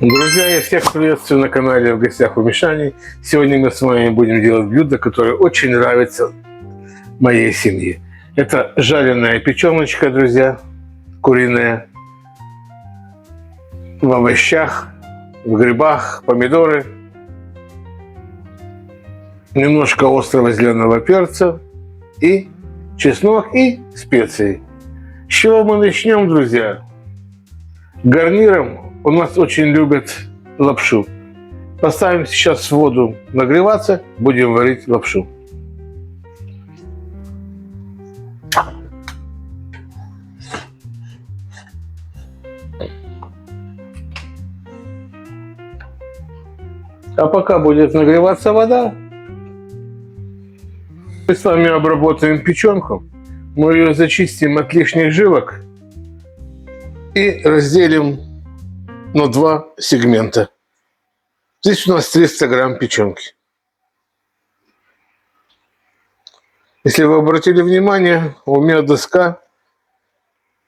Друзья, я всех приветствую на канале «В гостях у Мишани». Сегодня мы с вами будем делать блюдо, которое очень нравится моей семье. Это жареная печеночка, друзья, куриная, в овощах, в грибах, помидоры, немножко острого зеленого перца и чеснок и специи. С чего мы начнем, друзья? Гарниром у нас очень любят лапшу. Поставим сейчас воду нагреваться, будем варить лапшу. А пока будет нагреваться вода, мы с вами обработаем печенку. Мы ее зачистим от лишних жилок и разделим на два сегмента. Здесь у нас 300 грамм печенки. Если вы обратили внимание, у меня доска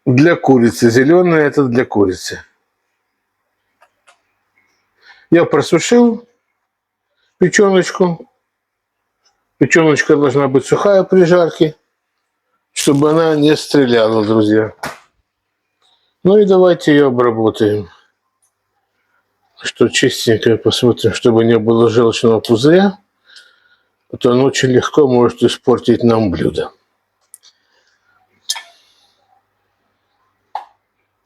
для курицы. Зеленая – это для курицы. Я просушил печеночку. Печеночка должна быть сухая при жарке, чтобы она не стреляла, друзья. Ну и давайте ее обработаем. Что чистенькое, посмотрим, чтобы не было желчного пузыря. А то он очень легко может испортить нам блюдо.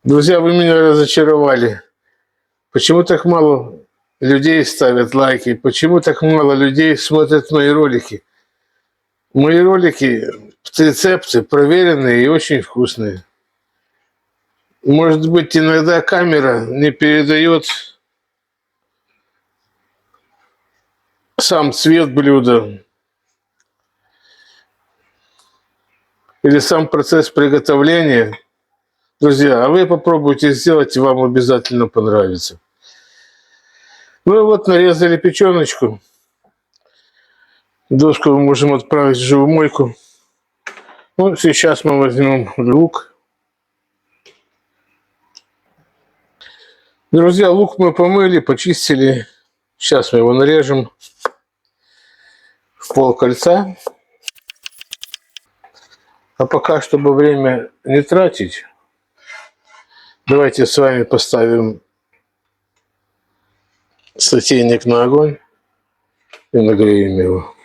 Друзья, вы меня разочаровали. Почему так мало людей ставят лайки? Почему так мало людей смотрят мои ролики? Мои ролики, рецепты проверенные и очень вкусные. Может быть, иногда камера не передает сам цвет блюда или сам процесс приготовления. Друзья, а вы попробуйте сделать, и вам обязательно понравится. Ну и вот нарезали печеночку. Доску мы можем отправить в живомойку. Ну, сейчас мы возьмем лук. Друзья, лук мы помыли, почистили. Сейчас мы его нарежем в полкольца. А пока, чтобы время не тратить, давайте с вами поставим сотейник на огонь и нагреем его.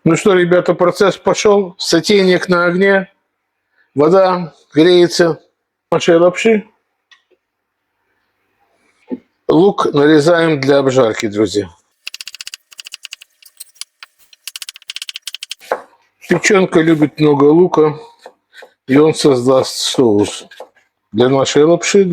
Ну что, ребята, процесс пошел. Сотейник на огне. Вода греется нашей лапши. Лук нарезаем для обжарки, друзья. Печенка любит много лука, и он создаст соус для нашей лапши.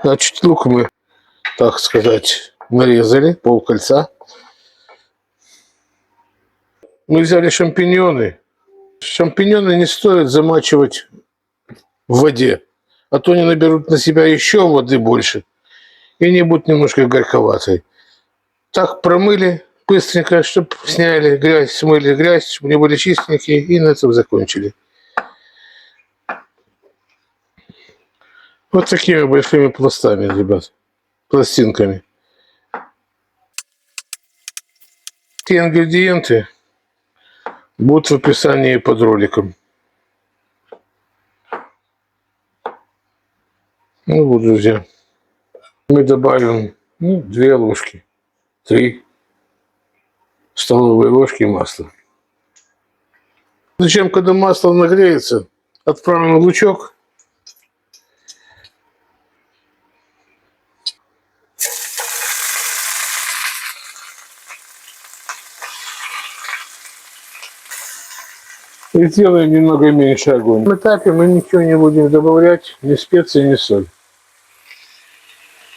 Значит, лук мы, так сказать, нарезали, полкольца. Мы взяли шампиньоны. Шампиньоны не стоит замачивать в воде, а то они наберут на себя еще воды больше, и они будут немножко горьковатые. Так промыли быстренько, чтобы сняли грязь, смыли грязь, чтобы они были чистенькие, и на этом закончили. Вот такими большими пластами, ребят, пластинками. Все ингредиенты будут в описании под роликом. Ну вот, друзья, мы добавим 2 ложки, 3 столовые ложки масла. Зачем, когда масло нагреется, отправим лучок. И сделаем немного меньше огонь. На этапе мы ничего не будем добавлять, ни специи, ни соль.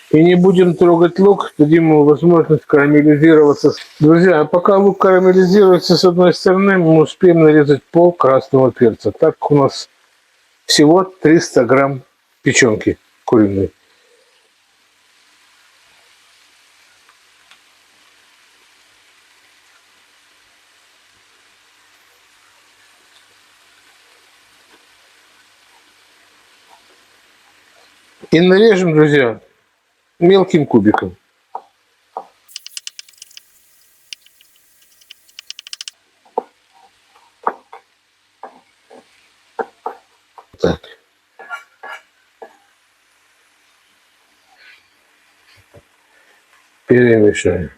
И не будем трогать лук, дадим ему возможность карамелизироваться. Друзья, а пока лук карамелизируется с одной стороны, мы успеем нарезать пол красного перца. Так у нас всего 300 грамм печенки куриной. И нарежем, друзья, мелким кубиком. Так. Перемешаем.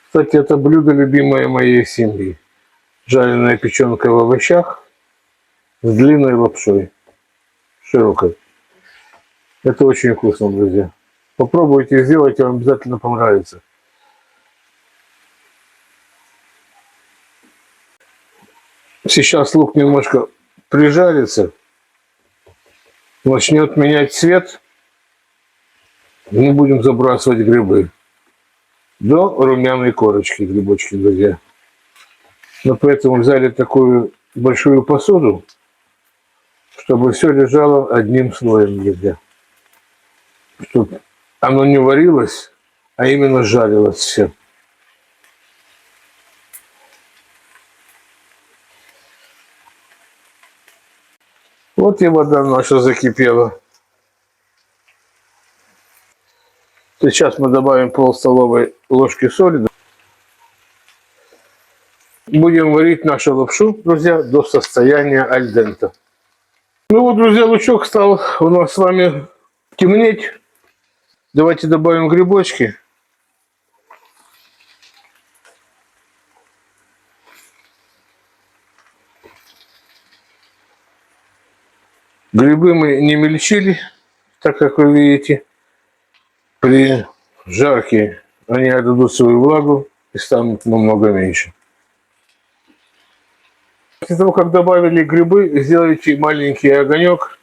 Кстати, это блюдо любимое моей семьи. Жареная печенка в овощах с длинной лапшой, широкой. Это очень вкусно, друзья. Попробуйте сделать, вам обязательно понравится. Сейчас лук немножко прижарится, начнет менять цвет. Мы будем забрасывать грибы до румяной корочки, грибочки, друзья. Но поэтому взяли такую большую посуду, чтобы все лежало одним слоем, друзья. Чтобы оно не варилось, а именно жарилось все. Вот и вода наша закипела. Сейчас мы добавим пол-столовой ложки соли. Будем варить нашу лапшу, друзья, до состояния аль денте. Ну вот, друзья, лучок стал у нас с вами темнеть. Давайте добавим грибочки. Грибы мы не мельчили, так как вы видите. При жарке они отдадут свою влагу и станут намного меньше. После того, как добавили грибы, сделайте маленький огонек,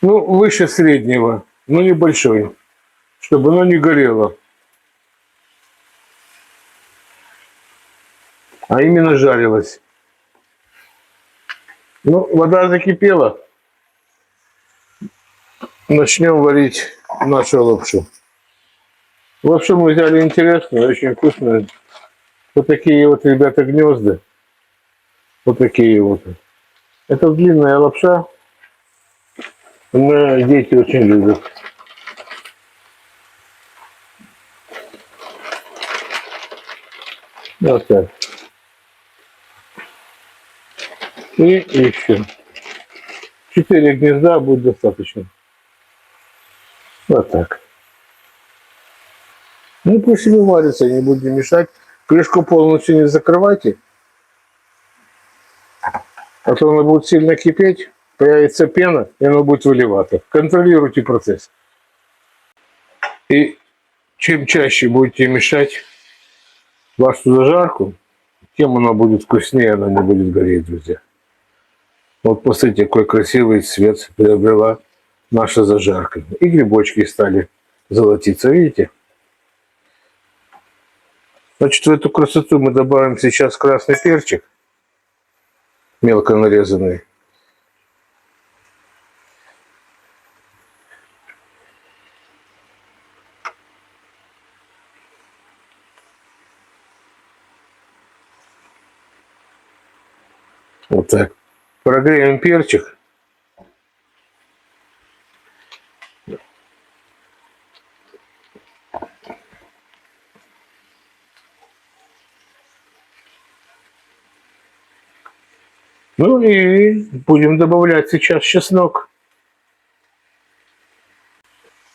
ну, выше среднего, но небольшой, чтобы оно не горело, а именно жарилось. Ну, вода закипела. Начнем варить нашу лапшу. Лапшу мы взяли интересную, очень вкусную. Вот такие вот, ребята, гнезда. Вот такие вот. Это длинная лапша. Но дети очень любят. Вот так. И еще. 4 гнезда будет достаточно. Вот так. Ну, пусть себе варится, не будем мешать. Крышку полностью не закрывайте. А то она будет сильно кипеть, появится пена, и она будет выливаться. Контролируйте процесс. И чем чаще будете мешать вашу зажарку, тем она будет вкуснее, она не будет гореть, друзья. Вот посмотрите, какой красивый цвет приобрела наша зажарка. И грибочки стали золотиться, видите? Значит, в эту красоту мы добавим сейчас красный перчик, мелко нарезанный. Вот так. Прогреем перчик. Ну и будем добавлять сейчас чеснок.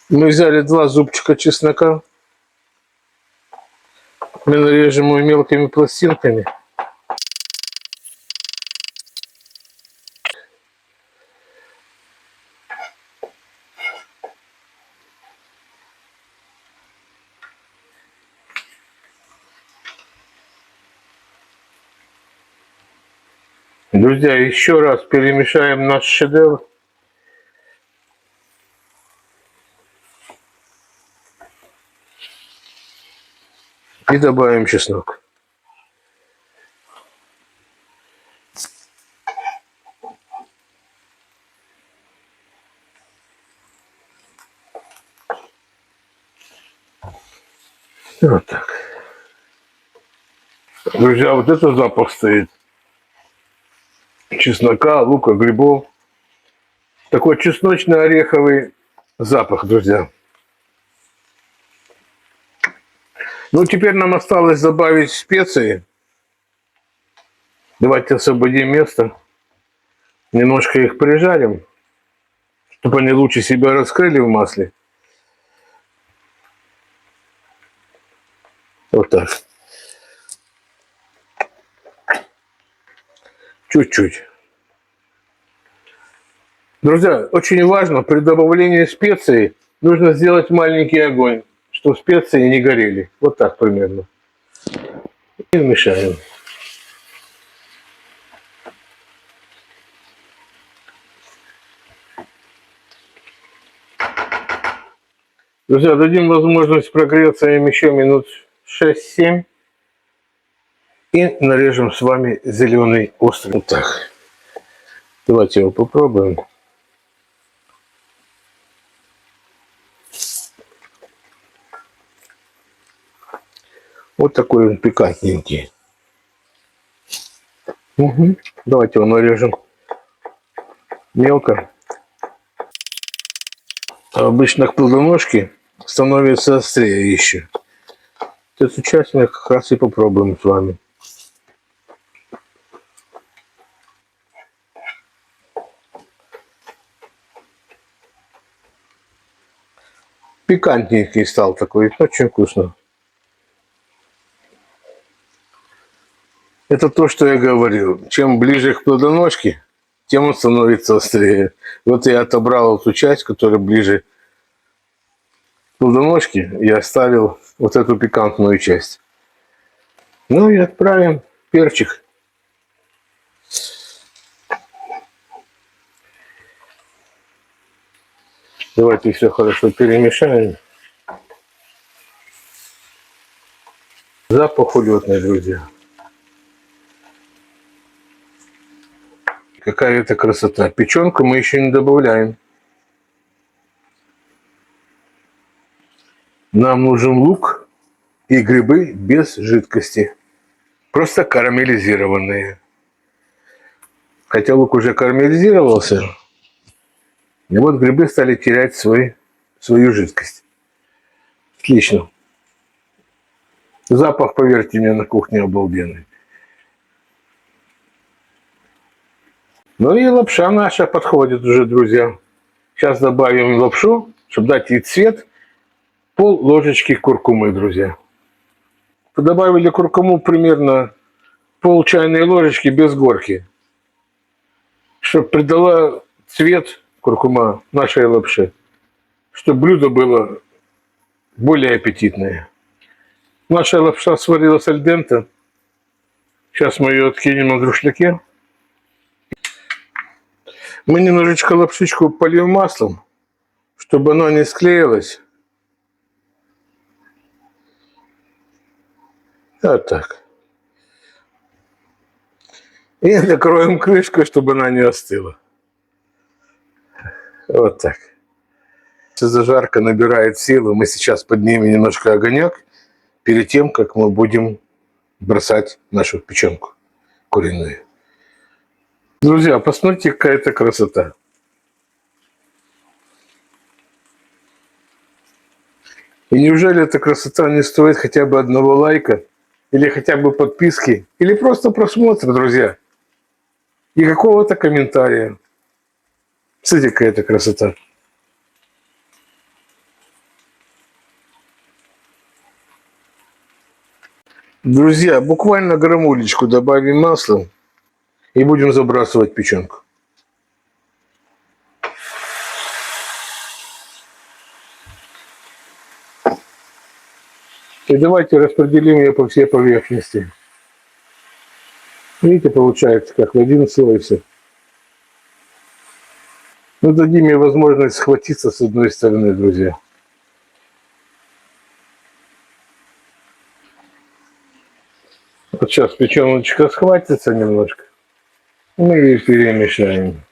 Мы взяли 2 зубчика чеснока. Мы нарежем его мелкими пластинками. Друзья, еще раз перемешаем наш шедевр. И добавим чеснок. Вот так. Друзья, вот это запах стоит. Чеснока, лука, грибов. Такой чесночно-ореховый запах, друзья. Ну, теперь нам осталось добавить специи. Давайте освободим место. Немножко их прижарим, чтобы они лучше себя раскрыли в масле. Вот так. Чуть-чуть. Друзья, очень важно при добавлении специй нужно сделать маленький огонь, чтобы специи не горели. Вот так примерно. И мешаем. Друзья, дадим возможность прогреться им еще минут 6-7. И нарежем с вами зеленый острый. Вот так. Давайте его попробуем. Вот такой он пикантненький. Угу. Давайте его нарежем мелко. А обычно к плодоножке становится острее еще. Эту часть мы как раз и попробуем с вами. Пикантненький стал такой, очень вкусно. Это то, что я говорил. Чем ближе к плодоножке, тем он становится острее. Вот я отобрал эту часть, которая ближе к плодоножке, и оставил вот эту пикантную часть. Ну и отправим перчик. Давайте все хорошо перемешаем. Запах улетный, друзья. Какая это красота. Печенку мы еще не добавляем. Нам нужен лук и грибы без жидкости. Просто карамелизированные. Хотя лук уже карамелизировался. И вот грибы стали терять свою жидкость. Отлично. Запах, поверьте мне, на кухне обалденный. Ну и лапша наша подходит уже, друзья. Сейчас добавим лапшу, чтобы дать ей цвет. Пол ложечки куркумы, друзья. Добавили куркуму примерно пол чайной ложечки без горки. Чтобы придала цвет куркума нашей лапше. Чтобы блюдо было более аппетитное. Наша лапша сварилась аль денте. Сейчас мы ее откинем на друшляке. Мы немножечко лапшичку польем маслом, чтобы она не склеилась. Вот так. И накроем крышкой, чтобы она не остыла. Вот так. Зажарка набирает силу. Мы сейчас поднимем немножко огонек перед тем, как мы будем бросать нашу печенку куриную. Друзья, посмотрите, какая это красота. И неужели эта красота не стоит хотя бы одного лайка, или хотя бы подписки, или просто просмотра, друзья, и какого-то комментария. Смотрите, какая это красота. Друзья, буквально грамулечку добавим масла и будем забрасывать печенку. И давайте распределим ее по всей поверхности. Видите, получается, как в один слой все. Ну, дадим ей возможность схватиться с одной стороны, друзья. Вот сейчас печеночка схватится немножко. Мы ее перемешаем.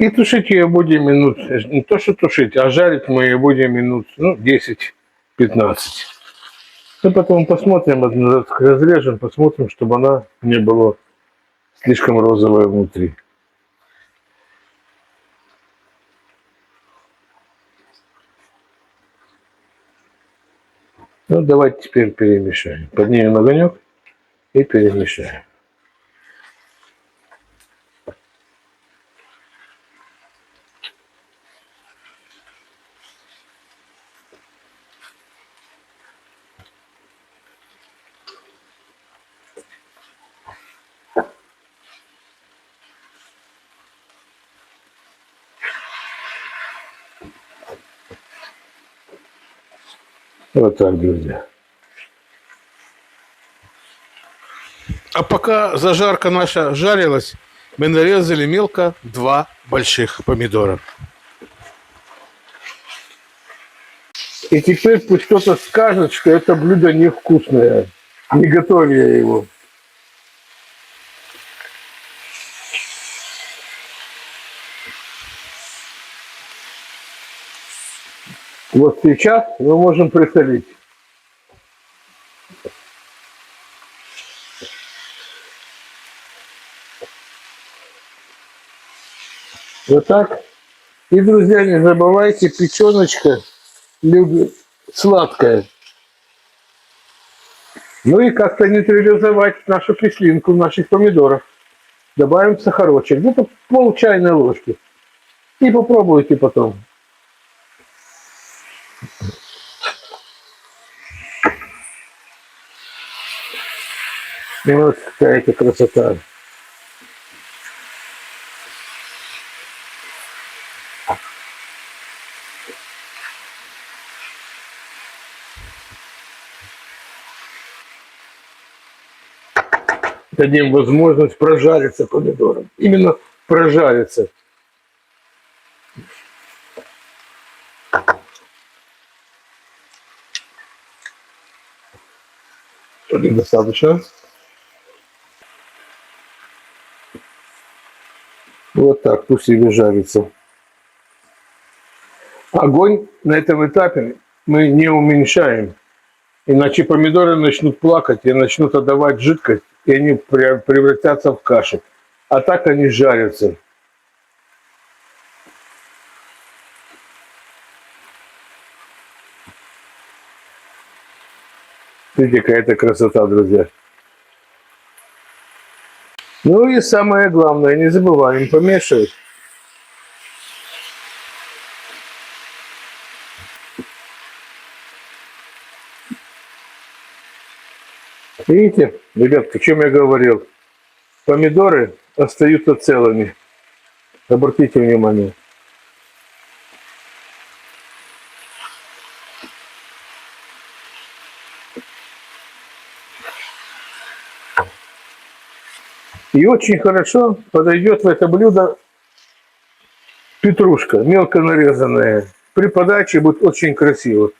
И тушить ее будем минут, не то что тушить, а жарить мы ее будем минут, ну, 10-15. Ну, потом посмотрим, разрежем, посмотрим, чтобы она не была слишком розовая внутри. Ну, давайте теперь перемешаем. Поднимем огонек и перемешаем. Вот так, друзья. А пока зажарка наша жарилась, мы нарезали мелко 2 больших помидора. И теперь пусть кто-то скажет, что это блюдо невкусное. Не готовь я его. Вот сейчас мы можем присолить. Вот так. И, друзья, не забывайте, печеночка любит сладкая. Ну и как-то нейтрализовать нашу кислинку в наших помидорах. Добавим сахарочек, где-то пол чайной ложки. И попробуйте потом. И вот какая-то красота. Дадим возможность прожариться помидором. Именно прожариться. Достаточно. Вот так, пусть себе жарится. Огонь на этом этапе мы не уменьшаем. Иначе помидоры начнут плакать и начнут отдавать жидкость, и они превратятся в кашу. А так они жарятся. Видите, какая-то красота, друзья. Ну и самое главное, не забываем помешивать. Видите, ребятки, о чем я говорил? Помидоры остаются целыми. Обратите внимание. И очень хорошо подойдет в это блюдо петрушка, мелко нарезанная. При подаче будет очень красиво.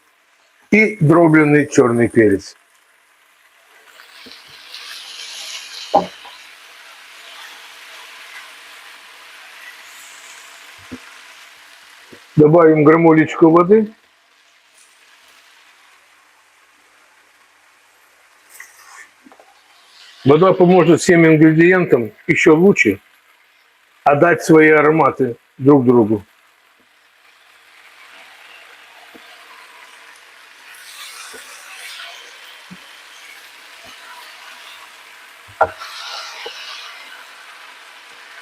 И дробленый черный перец. Добавим грамулечку воды. Вода поможет всем ингредиентам еще лучше отдать свои ароматы друг другу.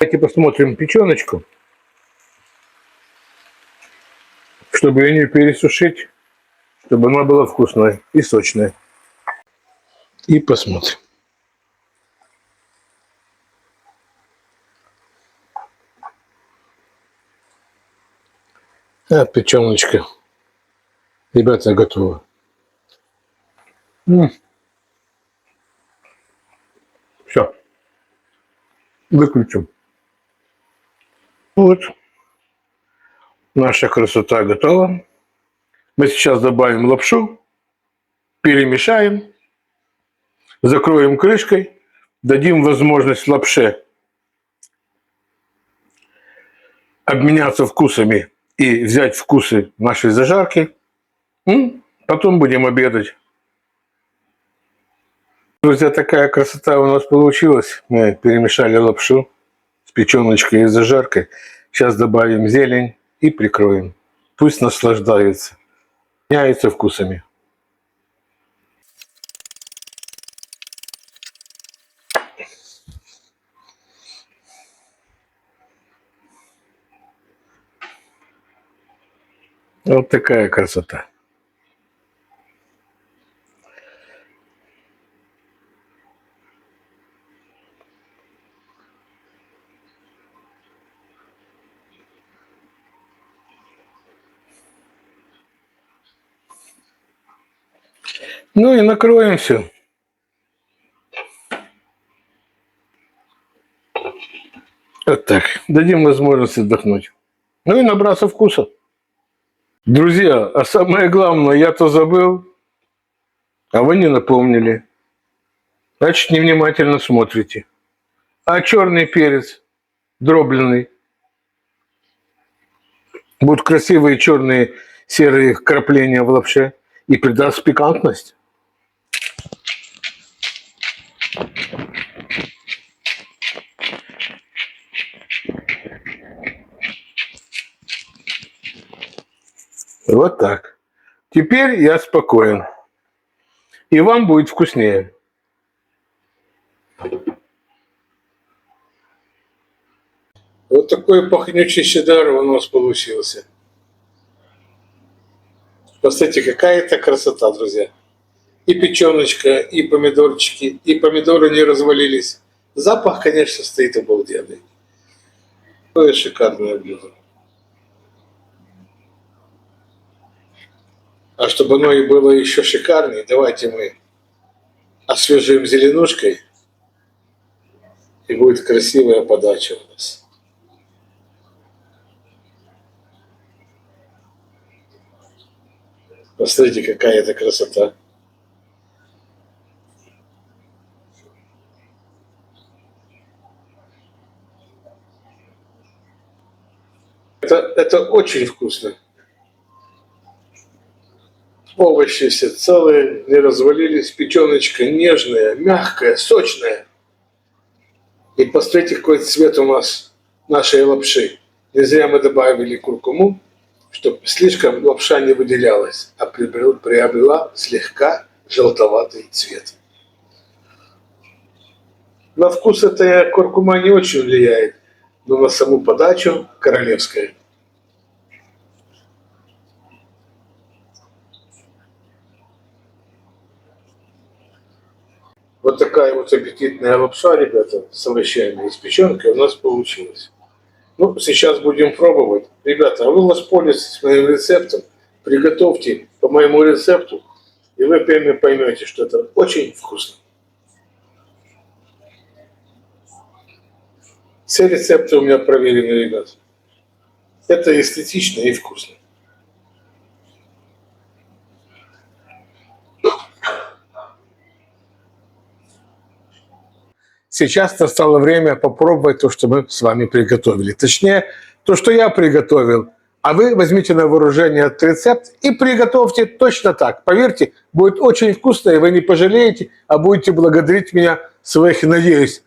Давайте посмотрим печеночку, чтобы ее не пересушить, чтобы она была вкусная и сочная. И посмотрим. А, печеночка. Ребята, готова. Все. Выключим. Вот. Наша красота готова. Мы сейчас добавим лапшу, перемешаем, закроем крышкой, дадим возможность лапше обменяться вкусами и взять вкусы нашей зажарки. Потом будем обедать. Друзья, такая красота у нас получилась. Мы перемешали лапшу с печеночкой и зажаркой. Сейчас добавим зелень и прикроем. Пусть наслаждаются. Меняются вкусами. Вот такая красота. Ну и накроем все. Вот так. Дадим возможность отдохнуть. Ну и набраться вкуса. Друзья, а самое главное, я-то забыл, а вы не напомнили. Значит, невнимательно смотрите. А черный перец, дробленый, будут красивые черные серые крапления в лапше и придаст пикантность. Вот так. Теперь я спокоен. И вам будет вкуснее. Вот такой пахнючий чеддер у нас получился. Посмотрите, какая это красота, друзья. И печеночка, и помидорчики, и помидоры не развалились. Запах, конечно, стоит обалденный. Какое шикарное блюдо. А чтобы оно и было еще шикарнее, давайте мы освежим зеленушкой, и будет красивая подача у нас. Посмотрите, какая это красота. Это очень вкусно. Овощи все целые, не развалились, печеночка нежная, мягкая, сочная. И посмотрите, какой цвет у нас нашей лапши. Не зря мы добавили куркуму, чтобы слишком лапша не выделялась, а приобрела слегка желтоватый цвет. На вкус эта куркума не очень влияет, но на саму подачу королевская. Вот такая вот аппетитная лапша, ребята, с овощами и с печенкой у нас получилась. Ну, сейчас будем пробовать. Ребята, а вы воспользуйтесь моим рецептом, приготовьте по моему рецепту, и вы поймете, что это очень вкусно. Все рецепты у меня проверены, ребята. Это эстетично и вкусно. Сейчас настало время попробовать то, что мы с вами приготовили. Точнее, то, что я приготовил. А вы возьмите на вооружение этот рецепт и приготовьте точно так. Поверьте, будет очень вкусно, и вы не пожалеете, а будете благодарить меня своих, надеюсь,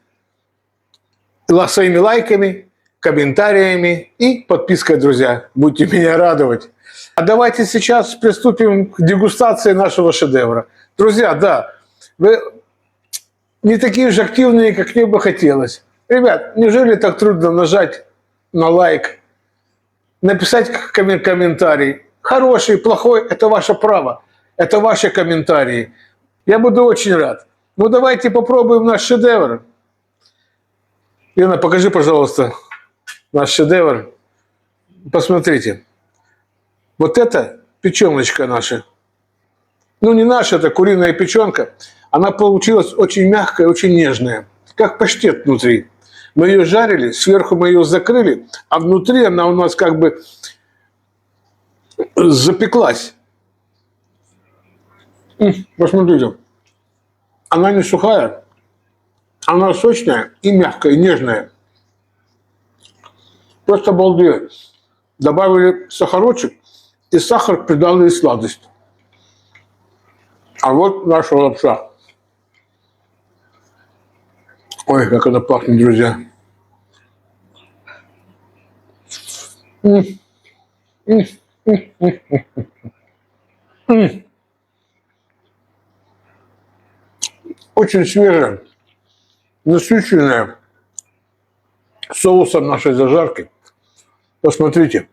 своими лайками, комментариями и подпиской, друзья. Будете меня радовать. А давайте сейчас приступим к дегустации нашего шедевра. Друзья, да, вы не такие же активные, как мне бы хотелось. Ребят, неужели так трудно нажать на лайк, написать комментарий? Хороший, плохой – это ваше право, это ваши комментарии. Я буду очень рад. Ну, давайте попробуем наш шедевр. Лена, покажи, пожалуйста, наш шедевр. Посмотрите. Вот это печеночка наша. Ну, не наша, это куриная печенка. Она получилась очень мягкая, очень нежная, как паштет внутри. Мы ее жарили, сверху мы ее закрыли, а внутри она у нас как бы запеклась. Посмотрите, она не сухая, она сочная и мягкая, и нежная. Просто балдею. Добавили сахарочек, и сахар придал ей сладость. А вот наша лапша. Ой, как она пахнет, друзья. Очень свежая, насыщенная соусом нашей зажарки. Посмотрите,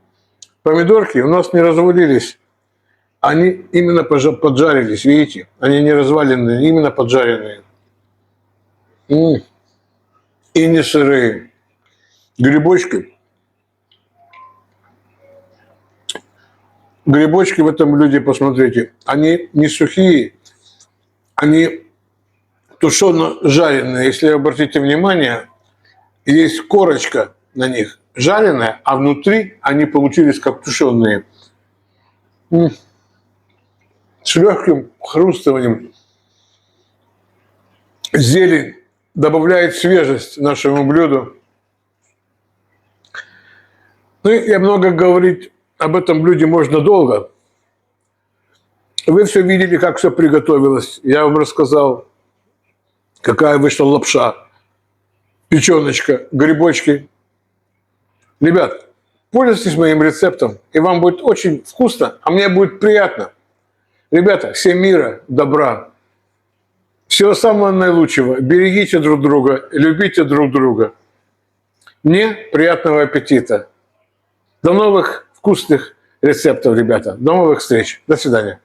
помидорки у нас не развалились. Они именно поджарились, видите? Они не разваленные, именно поджаренные. И не сырые. Грибочки. Грибочки в этом блюде, посмотрите, они не сухие, они тушено-жареные. Если обратите внимание, есть корочка на них жареная, а внутри они получились как тушеные. С легким хрустыванием. Зелень добавляет свежесть нашему блюду. Ну, я много говорить об этом блюде можно долго. Вы все видели, как все приготовилось. Я вам рассказал, какая вышла лапша, печеночка, грибочки. Ребят, пользуйтесь моим рецептом, и вам будет очень вкусно, а мне будет приятно. Ребята, всем мира, добра. Всего самого наилучшего. Берегите друг друга, любите друг друга. Мне приятного аппетита. До новых вкусных рецептов, ребята. До новых встреч. До свидания.